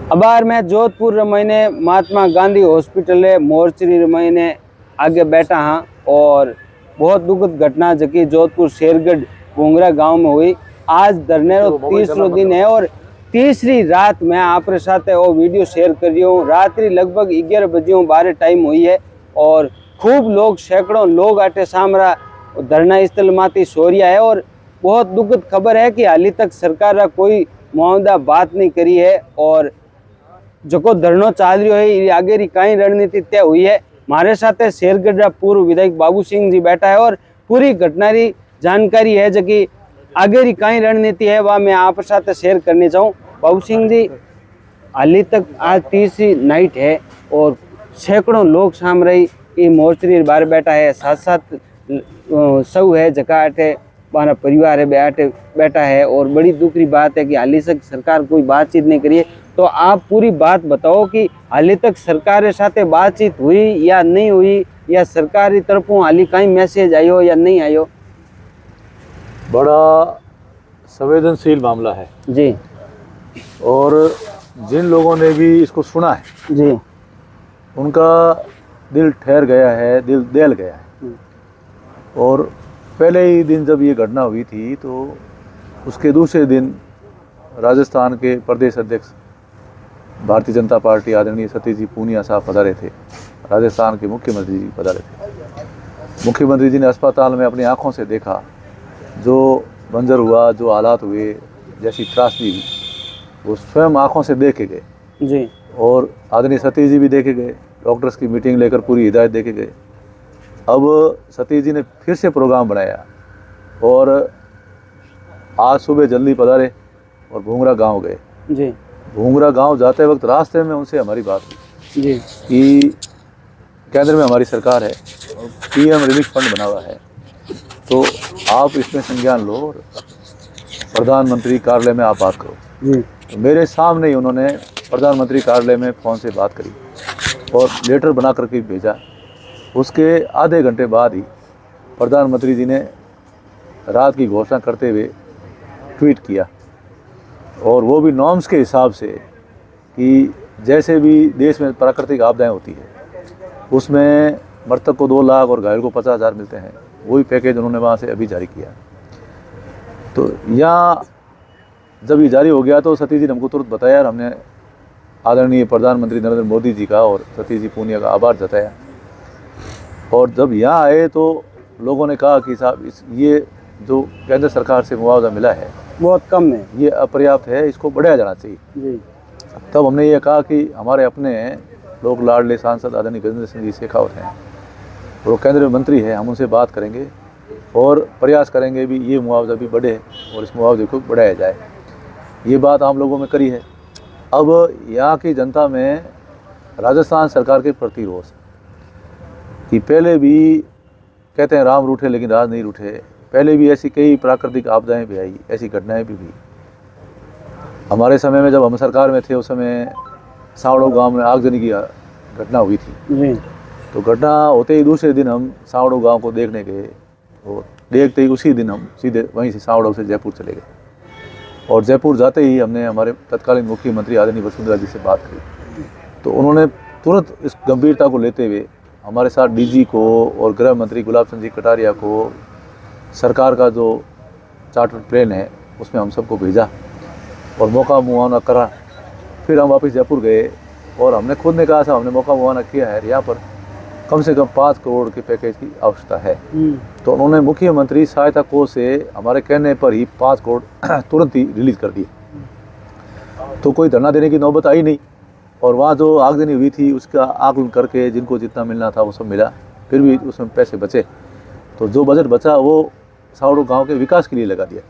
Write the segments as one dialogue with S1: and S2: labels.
S1: अबार मैं Jodhpur रमैने Mahatma Gandhi hospital mortuary रमैने आगे बैठा हाँ और बहुत दुखद घटना जबकि जोधपुर शेरगढ़ भूंगरा गांव में हुई। आज धरने रो तीसरो दिन है और तीसरी रात मैं आप साथ वो वीडियो शेयर कर रही हूँ। रात्रि लगभग 11 बजे 12 टाइम हुई है और खूब लोग सैकड़ों लोग आटे सामरा धरना स्थल माती सोरिया है और बहुत दुखद खबर है कि हाली तक सरकार कोई मुआवजा बात नहीं करी है और जो धरनो चाल रही है आगे री कई रणनीति तय हुई है। हमारे साथ शेरगढ़ पूर्व विधायक बाबू सिंह जी बैठा है और पूरी घटना री जानकारी है जो कि आगे री कई रणनीति है वह मैं आप साथ शेयर करनी चाहूँ। बाबू सिंह जी, हाली तक आज तीसरी नाइट है और सैकड़ों लोग साम रही मोर्चरी बाहर बैठा है, साथ साथ सब है जगह अटे हमारा परिवार है बैठे बैठा है और बड़ी दुख की बात है कि हाली तक सरकार कोई बातचीत नहीं करी है। तो आप पूरी बात बताओ कि हाली तक सरकार के साथ बातचीत हुई या नहीं हुई या सरकार की तरफों हाली कहीं मैसेज आयो या नहीं आयो।
S2: बड़ा संवेदनशील मामला है
S1: जी
S2: और जिन लोगों ने भी इसको सुना है
S1: जी
S2: उनका दिल ठहर गया है, दिल दहल गया है। और पहले ही दिन जब ये घटना हुई थी तो उसके दूसरे दिन राजस्थान के प्रदेश अध्यक्ष भारतीय जनता पार्टी आदरणीय सतीश जी पूनिया साहब पधारे थे, राजस्थान के मुख्यमंत्री जी पधारे थे। मुख्यमंत्री जी ने अस्पताल में अपनी आंखों से देखा जो मंजर हुआ, जो हालात हुए, जैसी त्रासदी हुई, वो स्वयं आंखों से देखे गए
S1: जी
S2: और आदरणीय सतीश जी भी देखे गए, डॉक्टर्स की मीटिंग लेकर पूरी हिदायत देखे गए। अब सतीश जी ने फिर से प्रोग्राम बनाया और आज सुबह जल्दी पधारे और भूंगरा गांव गए।
S1: जी
S2: भूंगरा गांव जाते वक्त रास्ते में उनसे हमारी बात हुई
S1: जी
S2: कि केंद्र में हमारी सरकार है और पीएम रिलीफ फंड बना हुआ है, तो आप इसमें संज्ञान लो और प्रधानमंत्री कार्यालय में आप बात करो।
S1: जी
S2: तो मेरे सामने ही उन्होंने प्रधानमंत्री कार्यालय में फ़ोन से बात करी और लेटर बना करके भेजा। उसके आधे घंटे बाद ही प्रधानमंत्री जी ने रात की घोषणा करते हुए ट्वीट किया और वो भी नॉर्म्स के हिसाब से कि जैसे भी देश में प्राकृतिक आपदाएं होती है उसमें मृतक को 2 लाख और घायल को 50,000 मिलते हैं, वही पैकेज उन्होंने वहाँ से अभी जारी किया। तो यहाँ जब ये जारी हो गया तो सतीश जी ने हमको तुरंत बताया और हमने आदरणीय प्रधानमंत्री नरेंद्र मोदी जी का और सतीश जी पूनिया का आभार जताया। और जब यहाँ आए तो लोगों ने कहा कि साहब ये जो केंद्र सरकार से मुआवजा मिला है
S1: बहुत कम है,
S2: ये अपर्याप्त है, इसको बढ़ाया जाना चाहिए।
S1: जी
S2: तब हमने ये कहा कि हमारे अपने लोग लाडले सांसद आदरणीय गजेंद्र सिंह जी शेखावत हैं और वो केंद्रीय मंत्री है, हम उनसे बात करेंगे और प्रयास करेंगे भी ये मुआवजा भी बढ़े और इस मुआवजे को बढ़ाया जाए। ये बात आम लोगों में करी है। अब यहाँ की जनता में राजस्थान सरकार के प्रति रोष कि पहले भी कहते हैं राम रूठे लेकिन राज नहीं रूठे, पहले भी ऐसी कई प्राकृतिक आपदाएं भी आई, ऐसी घटनाएं भी हुई। हमारे समय में जब हम सरकार में थे उस समय सावड़ो गांव में आगजनी की घटना हुई थी
S1: जी
S2: तो घटना होते ही दूसरे दिन हम सावड़ो गांव को देखने गए और देखते ही उसी दिन हम सीधे वहीं से सावड़ो से जयपुर चले गए और जयपुर जाते ही हमने हमारे तत्कालीन मुख्यमंत्री आदरणीय वसुंधरा जी से बात की तो उन्होंने तुरंत इस गंभीरता को लेते हुए हमारे साथ डीजी को और गृह मंत्री गुलाब चंद जी कटारिया को सरकार का जो चार्टर प्लेन है उसमें हम सबको भेजा और मौका मुआवना करा। फिर हम वापस जयपुर गए और हमने खुद ने कहा था हमने मौका मुआवना किया है, यहाँ पर कम से कम 5 करोड़ के पैकेज की आवश्यकता है। तो उन्होंने मुख्यमंत्री सहायता कोष से हमारे कहने पर ही 5 करोड़ तुरंत ही रिलीज कर दिए। तो कोई धरना देने की नौबत आई नहीं और वहाँ जो आगजनी हुई थी उसका आकलन करके जिनको जितना मिलना था वो सब मिला, फिर भी उसमें पैसे बचे। तो जो बजट बचा वो सावड़ो गांव के विकास के लिए लगा दिया,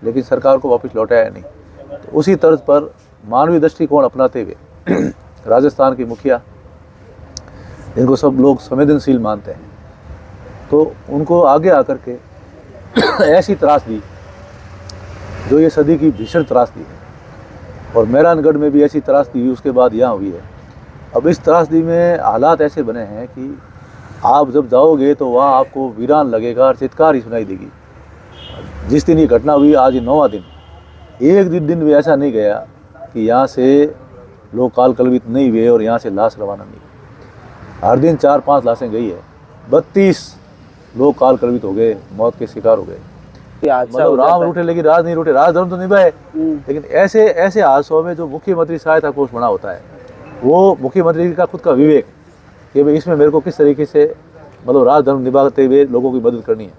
S2: लेकिन सरकार को वापस लौटाया नहीं। तो उसी तर्ज पर मानवीय दृष्टिकोण अपनाते हुए राजस्थान के मुखिया, जिनको सब लोग संवेदनशील मानते हैं, तो उनको आगे आकर के ऐसी त्रासदी जो ये सदी की भीषण त्रासदी है और मेहरानगढ़ में भी ऐसी त्रासदी हुई, उसके बाद यहाँ हुई है। अब इस त्रासदी में हालात ऐसे बने हैं कि आप जब जाओगे तो वहाँ आपको वीरान लगेगा और चित्कार ही सुनाई देगी। जिस दिन ये घटना हुई आज 9वां दिन, एक दिन भी ऐसा नहीं गया कि यहाँ से लोग काल कलवित नहीं हुए और यहाँ से लाश रवाना नहीं हुई। हर दिन 4-5 लाशें गई है, 32 लोग काल कलवित हो गए, मौत के शिकार हो गए।
S1: ये हादसा
S2: मतलब
S1: हो
S2: राम
S1: जाता है।
S2: रूठे लेकिन राज नहीं रूठे, राज धर्म तो निभाए, लेकिन ऐसे ऐसे हादसों में जो मुख्यमंत्री सहायता कोष बना होता है, वो मुख्यमंत्री का खुद का विवेक कि भाई इसमें मेरे को किस तरीके से मतलब राज धर्म निभाते हुए लोगों की मदद करनी है,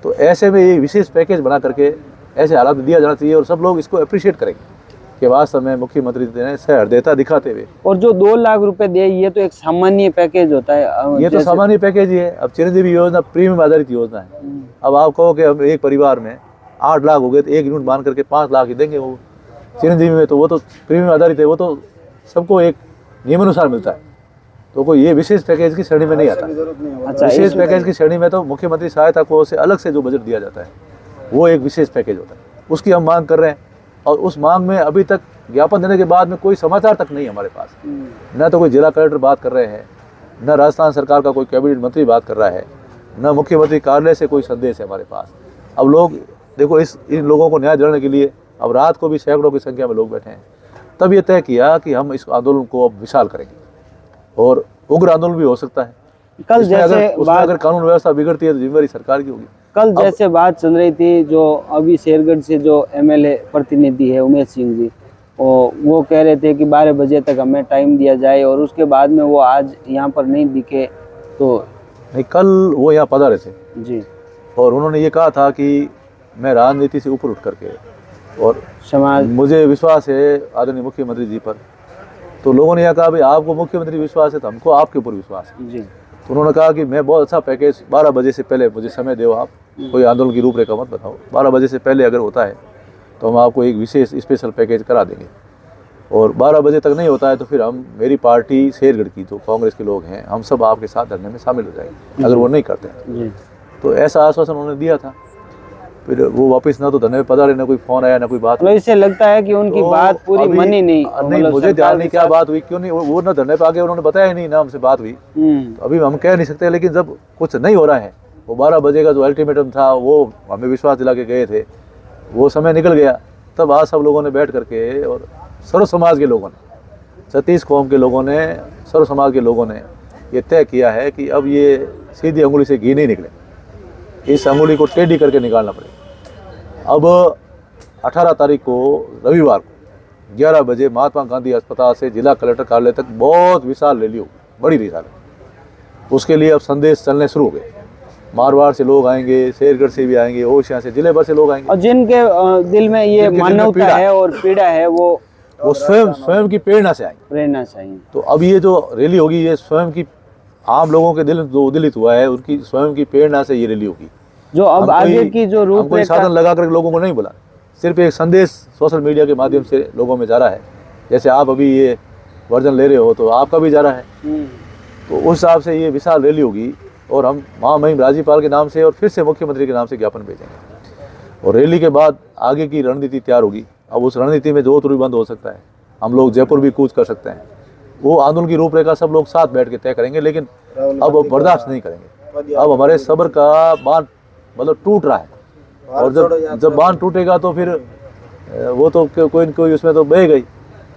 S2: तो ऐसे में ये विशेष पैकेज बना करके ऐसे हालात में दिया जाना चाहिए और सब लोग इसको अप्रिशिएट करेंगे कि वास्तव में मुख्यमंत्री ने सहृदयता दिखाते हुए।
S1: और जो 2 लाख रुपए दिए, ये तो एक सामान्य पैकेज होता है।
S2: ये तो सामान्य पैकेज ही है। अब चिरंजीवी योजना प्रीमियम आधारित योजना है। अब आप कहो कि अब एक परिवार में 8 लाख हो गए तो 1 यूनिट बांध करके 5 लाख ही देंगे वो चिरंजीवी में, तो वो तो प्रीमियम आधारित है, वो तो सबको एक नियमानुसार मिलता है, तो कोई ये विशेष पैकेज की श्रेणी में नहीं आता।
S1: अच्छा,
S2: विशेष पैकेज की श्रेणी में तो मुख्यमंत्री सहायता कोष से अलग से जो बजट दिया जाता है वो एक विशेष पैकेज होता है, उसकी हम मांग कर रहे हैं। और उस मांग में अभी तक ज्ञापन देने के बाद में कोई समाचार तक नहीं हमारे पास, न तो कोई जिला कलेक्टर बात कर रहे हैं, न राजस्थान सरकार का कोई कैबिनेट मंत्री बात कर रहा है, न मुख्यमंत्री कार्यालय से कोई संदेश है हमारे पास। अब लोग देखो इन लोगों को न्याय दिलाने के लिए अब रात को भी सैकड़ों की संख्या में लोग बैठे हैं। तब ये तय किया कि हम इस आंदोलन को अब विशाल करेंगे और उग्र आंदोलन भी हो सकता है।
S1: कल
S2: उसमें
S1: जैसे
S2: अगर कानून व्यवस्था बिगड़ती है तो जिम्मेवारी सरकार की होगी।
S1: कल जैसे बात चल रही थी, जो अभी शेरगढ़ से जो एमएलए प्रतिनिधि है उमेश सिंह जी, वो कह रहे थे कि 12 बजे तक हमें टाइम दिया जाए, और उसके बाद में वो आज यहाँ पर नहीं दिखे। तो
S2: नहीं, कल वो यहाँ पधारे थे
S1: जी,
S2: और उन्होंने ये कहा था कि मैं राजनीति से ऊपर उठ करके, और
S1: समाज
S2: मुझे विश्वास है आदरणीय मुख्यमंत्री जी पर। तो लोगों ने यह कहा भाई आपको मुख्यमंत्री विश्वास है तो हमको आपके ऊपर विश्वास है।
S1: जी,
S2: तो उन्होंने कहा कि मैं बहुत अच्छा पैकेज 12 बजे से पहले मुझे समय दो, आप कोई आंदोलन की रूपरेखा मत बताओ, 12 बजे से पहले अगर होता है तो हम आपको एक विशेष स्पेशल पैकेज करा देंगे, और 12 बजे तक नहीं होता है तो फिर हम मेरी पार्टी शेरगढ़ की जो कांग्रेस के लोग हैं हम सब आपके साथ धरने में शामिल हो जाएंगे अगर वो नहीं करते हैं।
S1: जी।
S2: तो ऐसा आश्वासन उन्होंने दिया था। फिर वो वापस ना तो धरने में पधारे, ना कोई फोन आया, ना कोई बात।
S1: तो इससे लगता है कि उनकी
S2: तो
S1: बात पूरी
S2: अभी-
S1: मनी नहीं।
S2: नहीं, मुझे ध्यान नहीं क्या बात हुई, क्यों नहीं वो ना धरने पे आके उन्होंने बताया ही नहीं ना हमसे बात हुई। तो अभी हम कह नहीं सकते, लेकिन जब कुछ नहीं हो रहा है, वो 12 बजे का जो अल्टीमेटम था वो हमें विश्वास दिला के गए थे, वो समय निकल गया। तब आज सब लोगों ने बैठ करके और सर्व समाज के लोगों ने, 36 कौम के लोगों ने, सर्व समाज के लोगों ने ये तय किया है कि अब ये सीधी अंगुली से घी नहीं निकले, इस अंगुली को टेढ़ी करके निकालना पड़ेगा। अब 18 तारीख को रविवार को 11 बजे महात्मा गांधी अस्पताल से जिला कलेक्टर कार्यालय तक बहुत विशाल रैली होगी, बड़ी रैली। उसके लिए अब संदेश चलने शुरू हो गए। मारवाड़ से लोग आएंगे, शेरगढ़ से भी आएंगे, ओशिया से, जिले भर से लोग आएंगे।
S1: और जिनके दिल में ये मानवता है और पीड़ा है, वो
S2: स्वयं की प्रेरणा से आएंगे,
S1: प्रेरणा चाहिए।
S2: तो अब ये जो रैली होगी ये स्वयं की, आम लोगों के दिल जो उद्दलित हुआ है उनकी स्वयं की प्रेरणा से ये रैली होगी।
S1: जो अब आगे की जो
S2: कोई
S1: रूपरेखा,
S2: साधन लगा कर लोगों को नहीं बुला, सिर्फ एक संदेश सोशल मीडिया के माध्यम से लोगों में जा रहा है। जैसे आप अभी ये वर्जन ले रहे हो तो आपका भी जा रहा है, तो उस हिसाब से ये विशाल रैली होगी। और हम महामहिम राज्यपाल के नाम से और फिर से मुख्यमंत्री के नाम से ज्ञापन भेजेंगे, और रैली के बाद आगे की रणनीति तैयार होगी। अब उस रणनीति में जो बंद हो सकता है, हम लोग जयपुर भी कूच कर सकते हैं, वो आंदोलन की रूपरेखा सब लोग साथ बैठ के तय करेंगे। लेकिन अब बर्दाश्त नहीं करेंगे, अब हमारे सब्र का बांध मतलब टूट रहा है, और जब बांध टूटेगा तो फिर वो तो कोई न कोई उसमें तो बह गई।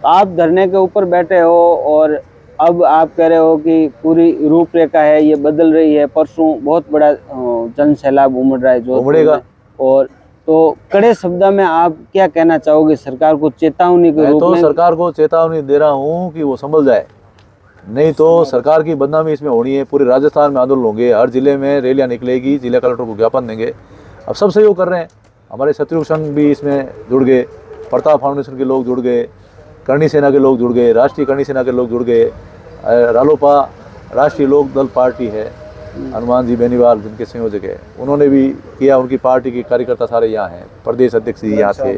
S1: आप धरने के ऊपर बैठे हो और अब आप कह रहे हो कि पूरी रूपरेखा है ये बदल रही है। परसों बहुत बड़ा जन सैलाब उमड़ रहा है जो
S2: उमड़ेगा,
S1: और तो कड़े शब्दों में आप क्या कहना चाहोगे सरकार को, चेतावनी के रूप में?
S2: तो सरकार को चेतावनी दे रहा हूँ कि वो संभल जाए, नहीं तो सरकार की बदनामी इसमें होनी है। पूरे राजस्थान में आंदोलन होंगे, हर जिले में रैलियां निकलेगी, जिला कलेक्टर को ज्ञापन देंगे। अब सब सहयोग कर रहे हैं, हमारे शत्रु संघ भी इसमें जुड़ गए, प्रताप फाउंडेशन के लोग जुड़ गए, करणी सेना के लोग जुड़ गए, राष्ट्रीय करणी सेना के लोग जुड़ गए, रालोपा राष्ट्रीय लोक दल पार्टी है, हनुमान जी बेनीवाल जिनके संयोजक है, उन्होंने भी किया। उनकी पार्टी के कार्यकर्ता सारे यहाँ हैं, प्रदेश अध्यक्ष जी यहाँ थे,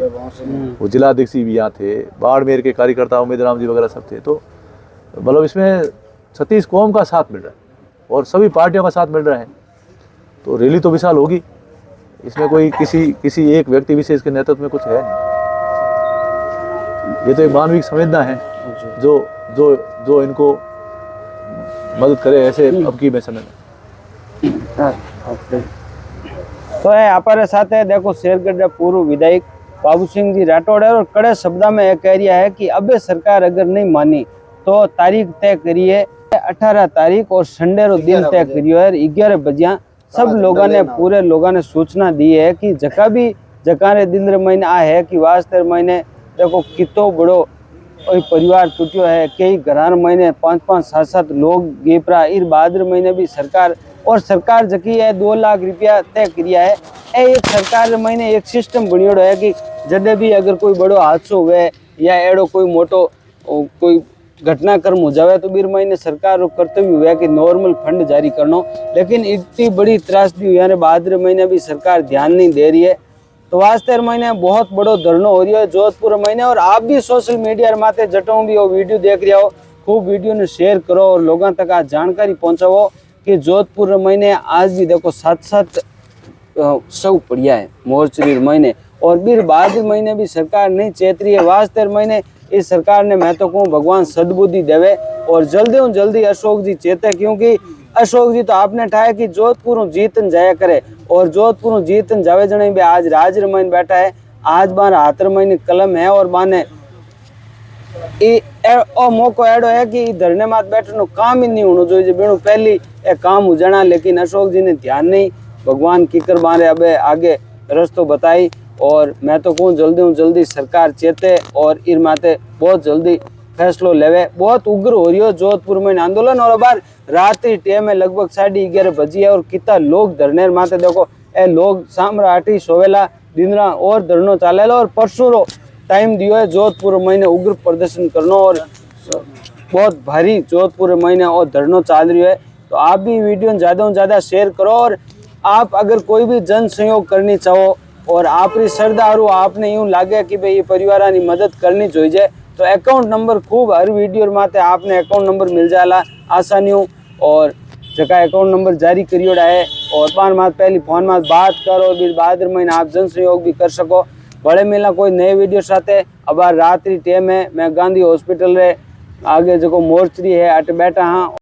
S2: वो जिला अध्यक्ष भी यहाँ थे, बाड़मेर के कार्यकर्ता उमेद राम जी वगैरह सब थे। तो मतलब इसमें 36 कौम का साथ मिल रहा है और सभी पार्टियों का साथ मिल रहा है, तो रैली तो विशाल होगी। इसमें कोई किसी एक व्यक्ति विशेष के नेतृत्व में कुछ है नहीं, ये तो एक मानविक संवेदना है जो जो जो इनको मदद करे ऐसे अब की में समय में।
S1: तो है हमारे साथ है देखो शेरगढ़ पूर्व विधायक बाबू सिंह जी राठौड़ है और कड़े शब्दों में यह कह रहा है कि अब सरकार अगर नहीं मानी तो तारीख तय करिए 18 तारीख और संडे रो दिन तय करियो है 11 बजे। सब लोगों ने पूरे लोगों ने सूचना दी है कि जका भी जकारे दिन रे महीने आ है कि वास्ते महीने देखो कितो बड़ो परिवार टूटियो है, कई घर महीने 5-5 7-7 लोग गेपरा इर बहादुर महीने भी सरकार और सरकार जकी है 2 लाख रुपया तय किया है। एक सरकार महीने एक सिस्टम बनियोड़ो है कि जदे भी अगर कोई बड़ो हादसो हुए या एड़ो कोई मोटो कोई घटनाक्रम हो जावे तो बीर महीने सरकार रो कर्तव्य हुआ कि नॉर्मल फंड जारी करनो, लेकिन इतनी बड़ी त्रासदी हुई है बहादुर महीने भी सरकार ध्यान नहीं दे रही है। तो वास्ते महीने बहुत बड़ो धरनो हो रही है जोधपुर महीने। और आप भी सोशल मीडिया माते जटों भी वो वीडियो देख रहे हो, खूब वीडियो ने शेयर करो और लोगों तक आज जानकारी पहुंचाओ कि जोधपुर महीने आज भी देखो 7-7 सब पड़िया है मोर्चरी महीने और बीर बहादुर महीने भी सरकार नहीं चेत रही है। वास्ते महीने इस सरकार ने मैं तो कहूँ भगवान सद्बुद्धि देवे और जल्दी अशोक जी चेते, क्योंकि अशोक जी तो आपने ठाया कि जोधपुर जीतन जाया करे और जोधपुर जीतन जावे जने भी आज राज रमाइन बैठा है। आज बार हाथ रमाइन कलम है और बाने मौको एडो है कि धरने मात बैठने काम ही नहीं होना चाहिए बेणु पहली काम हो जाना, लेकिन अशोक जी ने ध्यान नहीं, भगवान कीकर बारे अब आगे रस्तो बताई। और मैं तो कहूँ जल्दी सरकार चेते और इन माते बहुत जल्दी फैसलो लेवे। बहुत उग्र हो रही हो जोधपुर में आंदोलन और अब रात्रि टाइम में लगभग 11:30 बजी है और कितना लोग धरने माते देखो ए लोग सामराटी सोवेला दिन रात और धरनो चालेला और परसों रो टाइम दियो है जोधपुर महीने उग्र प्रदर्शन करनो और बहुत भारी जोधपुर महीने और धरनो चाल रही है। तो आप भी वीडियो ज़्यादा से ज़्यादा शेयर करो और आप अगर कोई भी जन सहयोग करनी चाहो और आपरी श्रद्धारू आपने यूँ लागे कि भाई ये परिवार की मदद करनी चाहिए तो अकाउंट नंबर खूब हर वीडियो माते आपने अकाउंट नंबर मिल जाला आसानी और जगह अकाउंट नंबर जारी करियोड़ा है और 5 माह पहली फोन में बात करो फिर बहादुर महीने आप जन सहयोग भी कर सको। बड़े मिलना कोई नए वीडियो साथे। अब रात्रि टाइम है मैं गांधी हॉस्पिटल रे आगे जो मोर्चरी है अट बैठा हाँ।